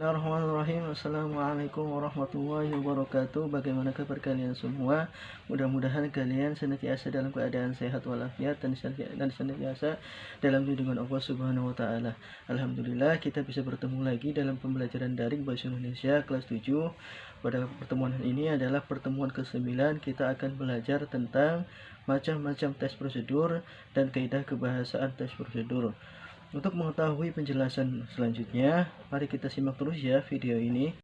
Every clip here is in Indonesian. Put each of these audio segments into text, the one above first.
Bismillahirrahmanirrahim. Assalamualaikum warahmatullahi wabarakatuh. Bagaimana kabar kalian semua? Mudah-mudahan kalian senantiasa dalam keadaan sehat walafiat dan senantiasa dalam lindungan Allah Subhanahu wa taala. Alhamdulillah kita bisa bertemu lagi dalam pembelajaran daring Bahasa Indonesia kelas 7. Pada pertemuan ini adalah pertemuan ke-9. Kita akan belajar tentang macam-macam tes prosedur dan kaidah kebahasaan tes prosedur. Untuk mengetahui penjelasan selanjutnya, mari kita simak terus ya video ini.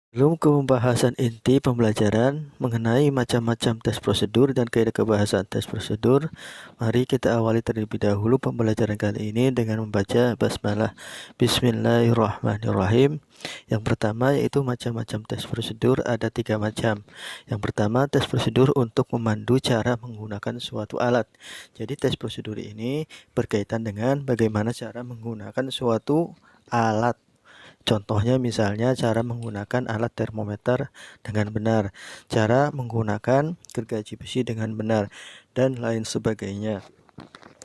Sebelum ke pembahasan inti pembelajaran mengenai macam-macam tes prosedur dan kaidah kebahasaan tes prosedur, mari kita awali terlebih dahulu pembelajaran kali ini dengan membaca basmalah. Bismillahirrahmanirrahim. Yang pertama yaitu macam-macam tes prosedur, ada 3 macam. Yang pertama, tes prosedur untuk memandu cara menggunakan suatu alat. Jadi tes prosedur ini berkaitan dengan bagaimana cara menggunakan suatu alat. Contohnya misalnya cara menggunakan alat termometer dengan benar, cara menggunakan gergaji besi dengan benar, dan lain sebagainya.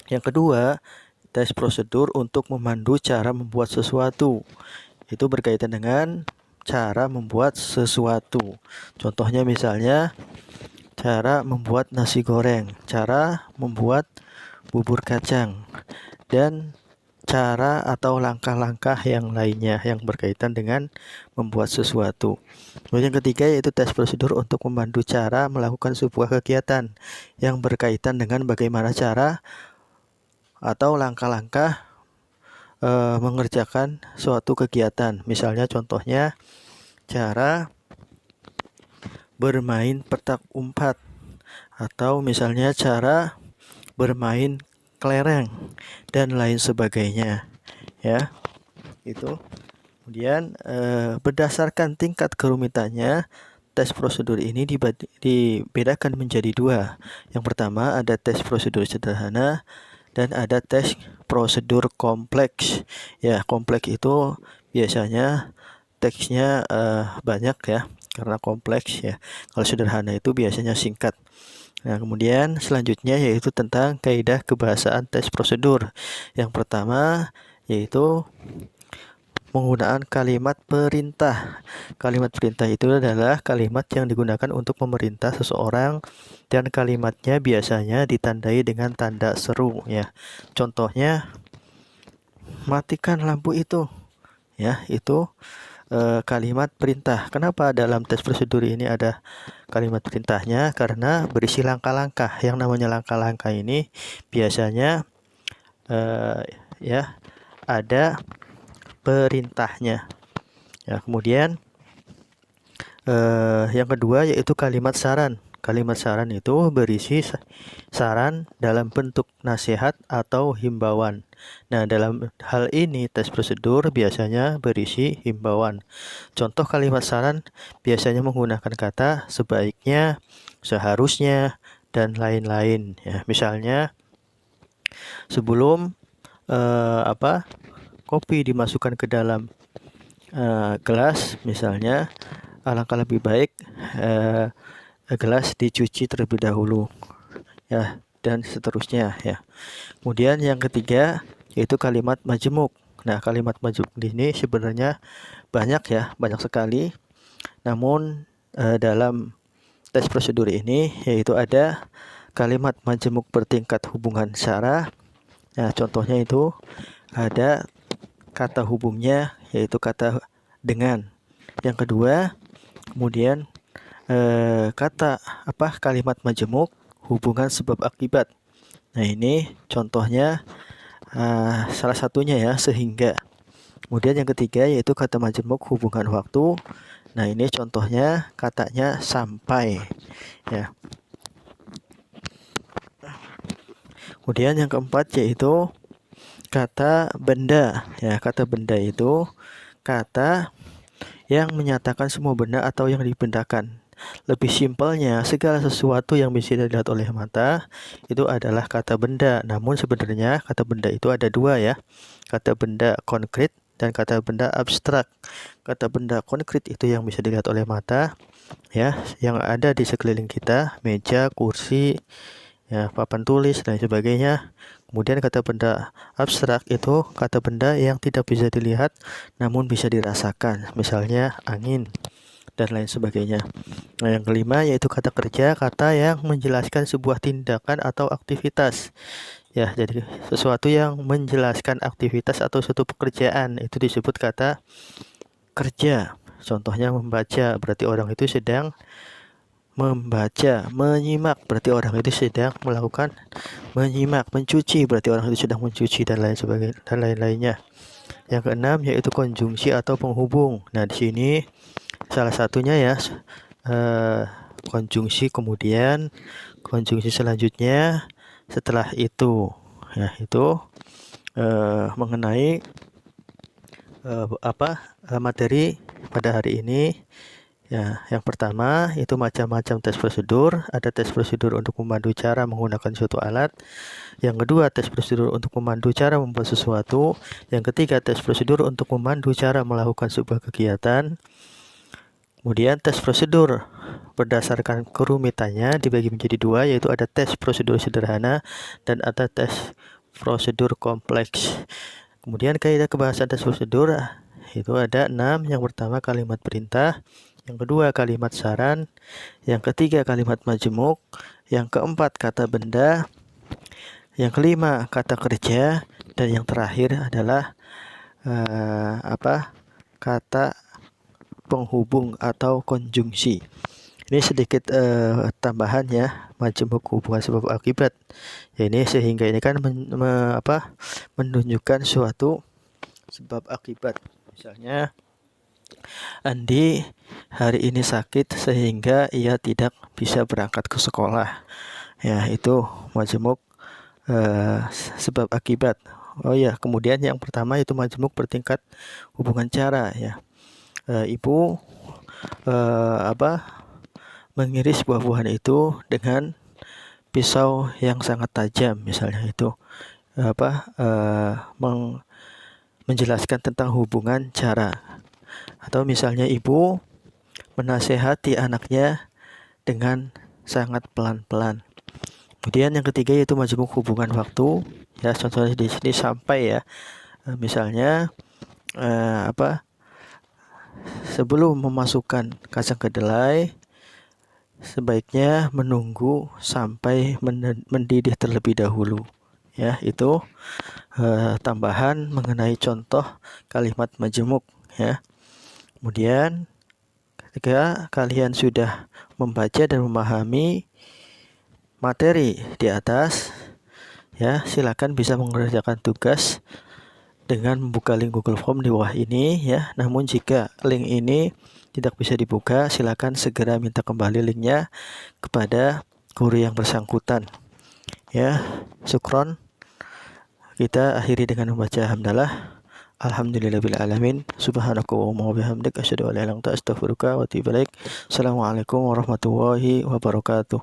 Yang kedua, tes prosedur untuk memandu cara membuat sesuatu. Itu berkaitan dengan cara membuat sesuatu. Contohnya misalnya cara membuat nasi goreng, cara membuat bubur kacang, dan cara atau langkah-langkah yang lainnya yang berkaitan dengan membuat sesuatu. Kemudian yang ketiga yaitu tes prosedur untuk memandu cara melakukan sebuah kegiatan yang berkaitan dengan bagaimana cara atau langkah-langkah mengerjakan suatu kegiatan. Misalnya contohnya cara bermain petak umpet, atau misalnya cara bermain kelereng dan lain sebagainya ya. Itu kemudian berdasarkan tingkat kerumitannya, tes prosedur ini dibedakan menjadi 2. Yang pertama ada tes prosedur sederhana dan ada tes prosedur kompleks ya. Kompleks itu biasanya teksnya banyak ya, karena kompleks ya. Kalau sederhana itu biasanya singkat. Nah, kemudian selanjutnya yaitu tentang kaidah kebahasaan tes prosedur. Yang pertama yaitu penggunaan kalimat perintah. Kalimat perintah itu adalah kalimat yang digunakan untuk memerintah seseorang dan kalimatnya biasanya ditandai dengan tanda seru ya. Contohnya matikan lampu itu. Ya, itu kalimat perintah. Kenapa dalam tes prosedur ini ada kalimat perintahnya? Karena berisi langkah-langkah. Yang namanya langkah-langkah ini biasanya ya ada perintahnya. Ya, kemudian yang kedua yaitu kalimat saran. Kalimat saran itu berisi saran dalam bentuk nasihat atau himbauan. Nah, dalam hal ini tes prosedur biasanya berisi himbauan. Contoh kalimat saran biasanya menggunakan kata sebaiknya, seharusnya, dan lain-lain ya. Misalnya sebelum kopi dimasukkan ke dalam gelas, misalnya alangkah lebih baik gelas dicuci terlebih dahulu ya, dan seterusnya ya. Kemudian yang ketiga yaitu kalimat majemuk. Nah, kalimat majemuk ini sebenarnya banyak ya, banyak sekali. Namun dalam tes prosedur ini yaitu ada kalimat majemuk bertingkat hubungan syarah. Nah, contohnya itu ada kata hubungnya yaitu kata dengan. Yang kedua, kemudian kalimat majemuk hubungan sebab akibat. Nah, ini contohnya salah satunya ya, sehingga. Kemudian yang ketiga yaitu kata majemuk hubungan waktu. Nah, ini contohnya katanya sampai ya. Kemudian yang keempat yaitu kata benda ya. Kata benda itu kata yang menyatakan semua benda atau yang dibendakan. Lebih simpelnya, segala sesuatu yang bisa dilihat oleh mata itu adalah kata benda. Namun sebenarnya kata benda itu ada 2 ya. Kata benda konkret dan kata benda abstrak. Kata benda konkret itu yang bisa dilihat oleh mata, ya, yang ada di sekeliling kita, meja, kursi, ya, papan tulis dan sebagainya. Kemudian kata benda abstrak itu kata benda yang tidak bisa dilihat namun bisa dirasakan, misalnya angin dan lain sebagainya. Nah, yang kelima yaitu kata kerja, kata yang menjelaskan sebuah tindakan atau aktivitas. Ya, jadi sesuatu yang menjelaskan aktivitas atau suatu pekerjaan itu disebut kata kerja. Contohnya membaca, berarti orang itu sedang membaca. Menyimak, berarti orang itu sedang melakukan menyimak. Mencuci, berarti orang itu sedang mencuci dan lain sebagainya dan lain-lainnya. Yang keenam yaitu konjungsi atau penghubung. Nah, di sini salah satunya ya konjungsi, kemudian konjungsi selanjutnya setelah itu, ya, itu mengenai materi pada hari ini. Ya, yang pertama itu macam-macam tes prosedur. Ada tes prosedur untuk memandu cara menggunakan suatu alat. Yang kedua, tes prosedur untuk memandu cara membuat sesuatu. Yang ketiga, tes prosedur untuk memandu cara melakukan sebuah kegiatan. Kemudian tes prosedur berdasarkan kerumitannya dibagi menjadi dua, yaitu ada tes prosedur sederhana dan ada tes prosedur kompleks. Kemudian kaidah kebahasan tes prosedur itu ada 6. Yang pertama kalimat perintah, yang kedua kalimat saran, yang ketiga kalimat majemuk, yang keempat kata benda, yang kelima kata kerja, dan yang terakhir adalah kata penghubung atau konjungsi. Ini sedikit tambahan ya, majemuk hubungan sebab akibat. Ya, ini sehingga ini kan menunjukkan suatu sebab akibat. Misalnya Andi hari ini sakit sehingga ia tidak bisa berangkat ke sekolah. Ya, itu majemuk sebab akibat. Oh ya, kemudian yang pertama itu majemuk bertingkat hubungan cara ya. Ibu mengiris buah-buahan itu dengan pisau yang sangat tajam, misalnya itu menjelaskan tentang hubungan cara. Atau misalnya ibu menasehati anaknya dengan sangat pelan-pelan. Kemudian yang ketiga yaitu majemuk hubungan waktu. Ya, contohnya di sini sampai ya. Misalnya sebelum memasukkan kacang kedelai sebaiknya menunggu sampai mendidih terlebih dahulu. Ya, itu tambahan mengenai contoh kalimat majemuk ya. Kemudian ketika kalian sudah membaca dan memahami materi di atas, ya, silakan bisa mengerjakan tugas dengan membuka link Google Form di bawah ini ya. Namun jika link ini tidak bisa dibuka, silakan segera minta kembali linknya kepada guru yang bersangkutan. Ya, syukron. Kita akhiri dengan membaca hamdalah. Alhamdulillahirabbil alamin. Subhanakallahumma wa bihamdika asyhadu an la ilaha illa anta astaghfiruka wa atubu ilaik. Assalamualaikum warahmatullahi wabarakatuh.